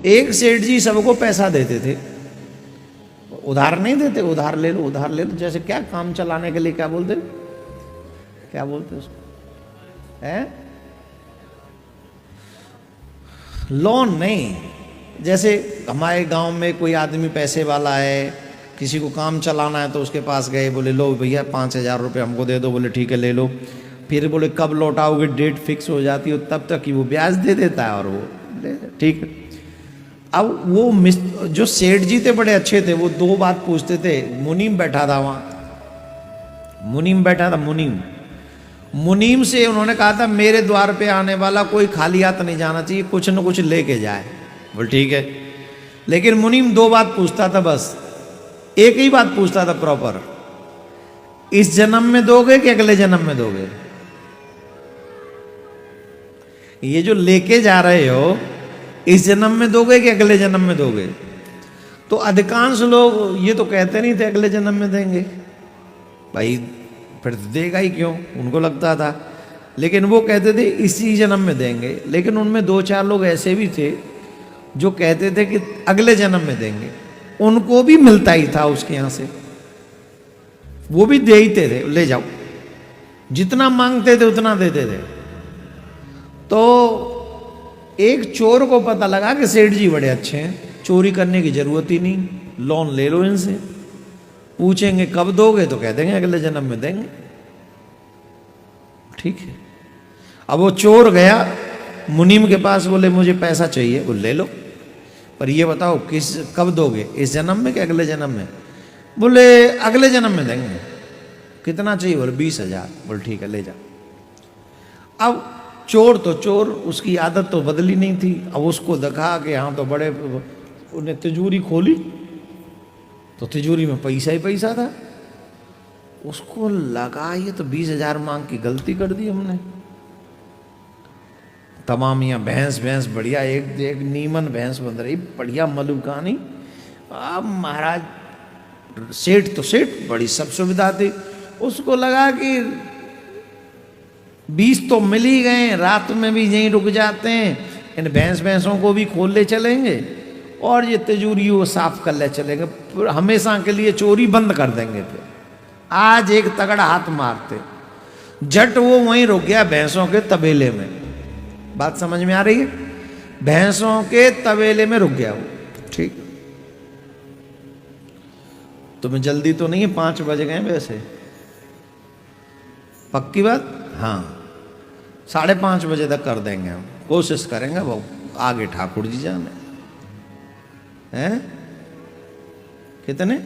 एक सेठ जी सबको पैसा देते थे, उधार नहीं देते, उधार ले लो उधार ले लो, जैसे क्या काम चलाने के लिए क्या बोलते, क्या बोलते उसको, है लोन नहीं। जैसे हमारे गांव में कोई आदमी पैसे वाला है, किसी को काम चलाना है तो उसके पास गए, बोले लो भैया 5,000 रुपये हमको दे दो, बोले ठीक है ले लो, फिर बोले कब लौटाओगे, डेट फिक्स हो जाती है, तब तक कि वो ब्याज दे देता है और वो ठीक है। अब वो जो सेठ जी थे बड़े अच्छे थे, वो दो बात पूछते थे। मुनीम बैठा था वहाँ, मुनीम बैठा था, मुनीम से उन्होंने कहा था मेरे द्वार पे आने वाला कोई खाली हाथ नहीं जाना चाहिए, कुछ न कुछ लेके जाए। बोल ठीक है, लेकिन मुनीम दो बात पूछता था, बस एक ही बात पूछता था प्रॉपर, इस जन्म में दोगे कि अगले जन्म में दोगे? ये जो लेके जा रहे हो इस जन्म में दोगे कि अगले जन्म में दोगे? तो अधिकांश लोग ये तो कहते नहीं थे अगले जन्म में देंगे, भाई फिर देगा ही क्यों, उनको लगता था। लेकिन वो कहते थे इसी जन्म में देंगे। लेकिन उनमें दो चार लोग ऐसे भी थे जो कहते थे कि अगले जन्म में देंगे, उनको भी मिलता ही था उसके यहाँ से, वो भी देते थे, ले जाओ, जितना मांगते थे उतना देते थे। तो एक चोर को पता लगा कि सेठ जी बड़े अच्छे हैं, चोरी करने की जरूरत ही नहीं, लोन ले लो इनसे, पूछेंगे कब दोगे तो कह देंगे अगले जन्म में देंगे, ठीक है। अब वो चोर गया मुनीम के पास, बोले मुझे पैसा चाहिए, बोले ले लो, पर ये बताओ कब दोगे, इस जन्म में कि अगले जन्म में? बोले अगले जन्म में देंगे। कितना चाहिए? बोले 20,000। बोले ठीक है ले जा। अब चोर तो चोर, उसकी आदत तो बदली नहीं थी। अब उसको दिखा कि हाँ तो बड़े, उन्हें तिजोरी खोली तो तिजोरी में पैसा ही पैसा था। उसको लगा ये तो 20,000 मांग की गलती कर दी हमने। तमाम यहाँ भैंस बढ़िया, एक नीमन भैंस बन रही, बढ़िया मलुकानी। अब महाराज सेठ तो सेठ, बड़ी सब सुविधा थी। उसको लगा कि 20 तो मिल ही गए, रात में भी यहीं रुक जाते हैं, इन भैंसों को भी खोल ले चलेंगे और ये तिजोरी वो साफ कर ले चलेंगे, हमेशा के लिए चोरी बंद कर देंगे। फिर आज एक तगड़ा हाथ मारते, झट वो वहीं रुक गया भैंसों के तबेले में। बात समझ में आ रही है? भैंसों के तबेले में रुक गया वो, ठीक। तुम्हें जल्दी तो नहीं है, 5 बज गए वैसे, पक्की बात? हाँ, 5:30 बजे तक कर देंगे हम, कोशिश करेंगे। वो आगे ठाकुर जी जाने हैं कितने,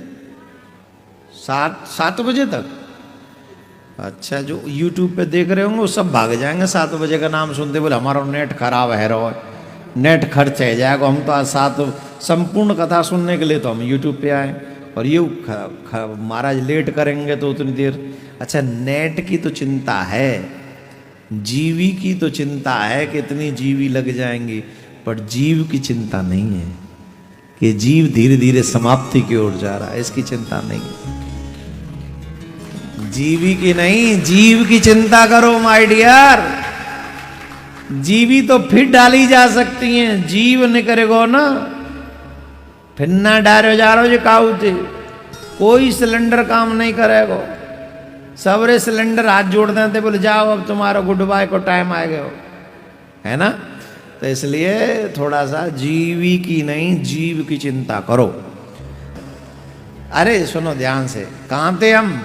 7 बजे तक। अच्छा, जो YouTube पे देख रहे होंगे वो सब भाग जाएंगे 7 बजे का नाम सुनते, बोले हमारा नेट खराब है, रो नेट खर्च है जाएगा। हम तो आज 7 संपूर्ण कथा सुनने के लिए तो हम YouTube पे आए, और ये महाराज लेट करेंगे तो उतनी देर। अच्छा, नेट की तो चिंता है, जीवी की तो चिंता है कि इतनी जीवी लग जाएंगी, पर जीव की चिंता नहीं है कि जीव धीरे धीरे समाप्ति की ओर जा रहा है, इसकी चिंता नहीं है। जीवी की नहीं, जीव की चिंता करो माय डियर। जीवी तो फिर डाली जा सकती हैं, जीव नहीं करेगो ना, फिर ना डारो जा रहे काऊ थे, कोई सिलेंडर काम नहीं करेगो। सबरे सिलेंडर हाथ जोड़ देते, बोले जाओ अब तुम्हारा गुड बाय को टाइम आ गया, है ना। तो इसलिए थोड़ा सा जीवी की नहीं, जीव की चिंता करो। अरे सुनो ध्यान से, कहाँ थे हम?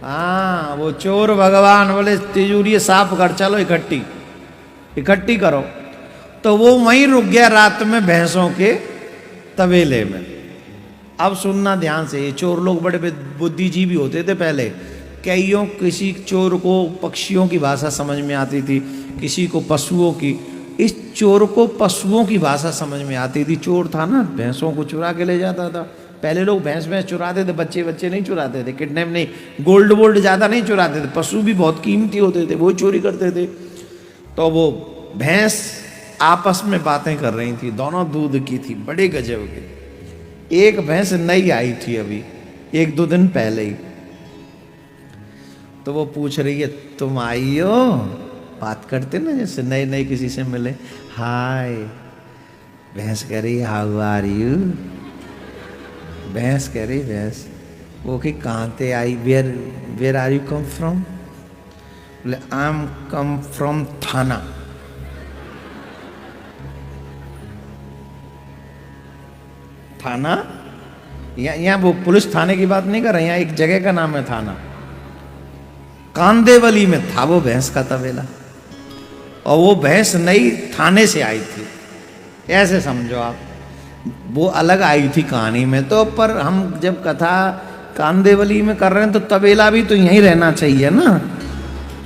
हाँ, वो चोर भगवान बोले तिजोरी साफ कर, चलो इकट्ठी करो। तो वो वहीं रुक गया रात में भैंसों के तबेले में। अब सुनना ध्यान से, ये चोर लोग बड़े बुद्धिजीवी होते थे पहले। किसी चोर को पक्षियों की भाषा समझ में आती थी, किसी को पशुओं की। इस चोर को पशुओं की भाषा समझ में आती थी। चोर था ना, भैंसों को चुरा के ले जाता था। पहले लोग भैंस चुराते थे, बच्चे नहीं चुराते थे, किडनैप नहीं, गोल्ड ज़्यादा नहीं चुराते थे। पशु भी बहुत कीमती होते थे, वो चोरी करते थे। तो वो भैंस आपस में बातें कर रही थी, दोनों दूध की थी, बड़े गजब के। एक भैंस नई आई थी अभी 1-2 दिन पहले ही। तो वो पूछ रही है, तुम आई हो? बात करते ना जैसे नए किसी से मिले, हाय भैंस कह रही हाउ आर यू। भैंस कह रही भैंस वो कि कहाँ ते आई, वेयर आर यू कम फ्रॉम। बोले आई एम कम फ्रॉम थाना। थाना यहाँ वो पुलिस थाने की बात नहीं कर रहे, यहाँ एक जगह का नाम है थाना। कांदेवली में था वो भैंस का तबेला, और वो भैंस नई थाने से आई थी, ऐसे समझो आप। वो अलग आई थी कहानी में तो, पर हम जब कथा कांदेवली में कर रहे हैं तो तबेला भी तो यहीं रहना चाहिए ना।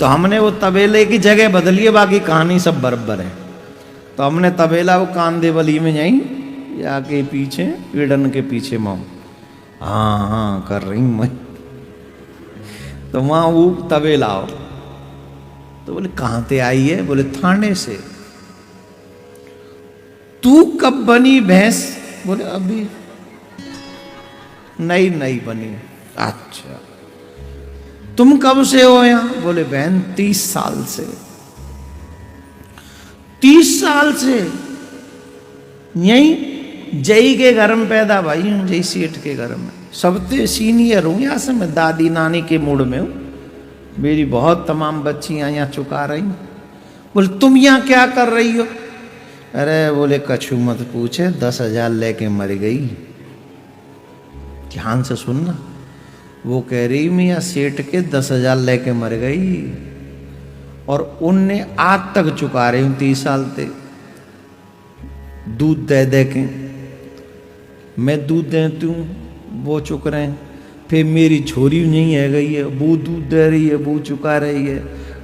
तो हमने वो तबेले की जगह बदली है, बाकी कहानी सब बराबर है। तो हमने तबेला वो कांदेवली में यहीं या के पीछे ईडन के पीछे माँ हाँ कर रही मैं। तो वहाँ वो तबेला हो। तो बोले कहाँ से आई है। बोले थाने से। तू कब बनी भैंस। बोले अभी नई बनी। अच्छा तुम कब से हो यहाँ। बोले बहन 30 साल से। 30 साल से यही जई के घर में पैदा भाई हूँ, जई सेठ के घर में। सबसे सीनियर हूँ यहाँ से, मैं दादी नानी के मूड में हूँ। मेरी बहुत तमाम बच्चियाँ यहाँ चुका रही। बोले तुम यहाँ क्या कर रही हो। अरे बोले कछु मत पूछे, 10,000 लेके मर गई। ध्यान से सुनना। वो कह रही मैं यहाँ सेठ के 10,000 लेके मर गई, और उनने आज तक चुका रही हूँ 30 साल से दूध दे दे के। मैं दूध देती हूँ, वो चुक रहे हैं। फिर मेरी छोरी नहीं है गई है, वो दूध दे रही है, वो चुका रही है।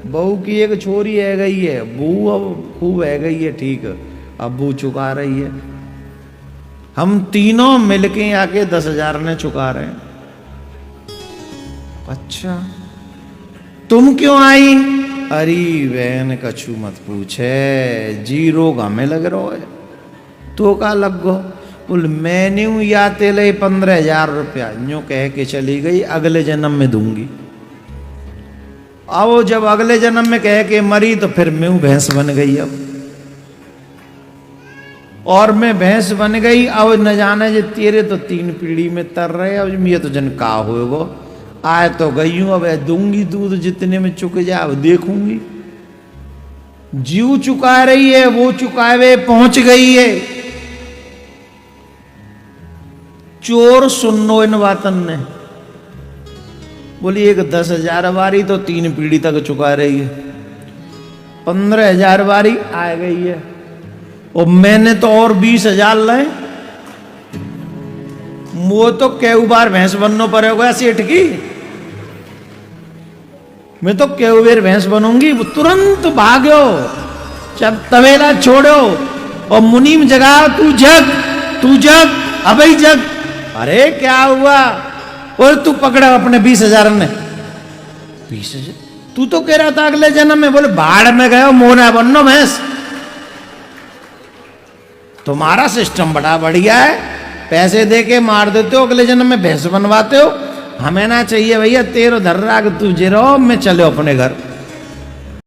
बहू की एक छोरी है गई है, वो अब खूब है गई है, ठीक है, अब वो चुका रही है। हम तीनों मिलके आके 10,000 ने चुका रहे हैं। अच्छा तुम क्यों आई। अरे बहन कछु मत पूछे, जी रोग हमें लग रहा है। तो का लग गो। बोल मैंने या तेले 15,000 रुपया यूं कह के चली गई, अगले जन्म में दूंगी। अब जब अगले जन्म में कह के मरी तो फिर मैं भैंस बन गई अब, और मैं भैंस बन गई। अब न जाने जे तेरे तो 3 पीढ़ी में तर रहे, अब ये तो जन का होगो। आए तो गई हूं, अब दूंगी दूध जितने में चुक जाए, अब देखूंगी। जीव चुका रही है, वो चुकावे पहुंच गई है। चोर सुनो इन बातन ने। बोली एक 10,000 वारी तो 3 पीढ़ी तक चुका रही है, 15,000 वारी आ गई है, और मैंने तो और 20,000 लाए। वो तो केहू बार भैंस बनना पड़ेगा सेठ की। मैं तो केहू बार भैंस बनूंगी। वो तुरंत भागो, जब तबेला छोड़ो और मुनीम जगाओ, तू जग अबे जग। अरे क्या हुआ। और तू पकड़ा अपने 20,000 ने। 20,000 तू तो कह रहा था अगले जन्म में। बोले बाढ़ में गए मोना बनो भैंस। तुम्हारा सिस्टम बड़ा बढ़िया है, पैसे दे के मार देते हो, अगले जन्म में भैंस बनवाते हो। हमें ना चाहिए भैया, तेरो धर्राग तू जे रहो, मैं चलो अपने घर।